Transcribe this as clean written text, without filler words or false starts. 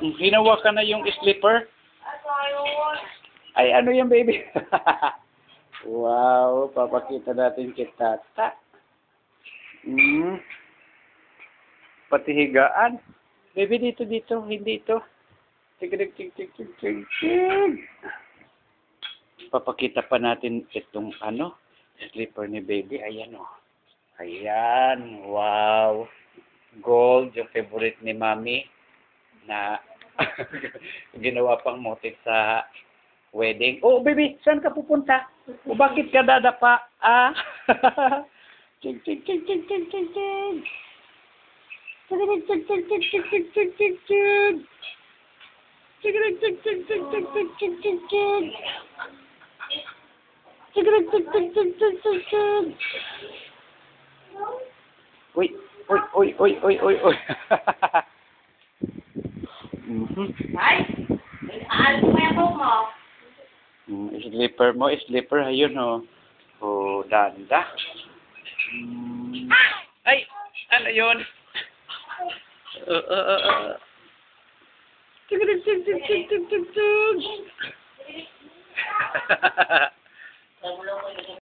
Ginawa ka na yung slipper? Ay, ano yan, baby? Wow, papakita natin kay Tata. Pati higaan. Baby, dito. Hindi ito. Tig. Papakita pa natin itong slipper ni baby. Ayan o. Ayan. Wow. Gold, yung favorite ni Mami na ginawa pang motif sa wedding. Oh, baby, saan ka pupunta? O bakit ka dadapa? Chig. Uy. Ay, aalis mo yung buhok mo. Slipper, ayun o. Oh, danda. Ay, ano yun? Tig.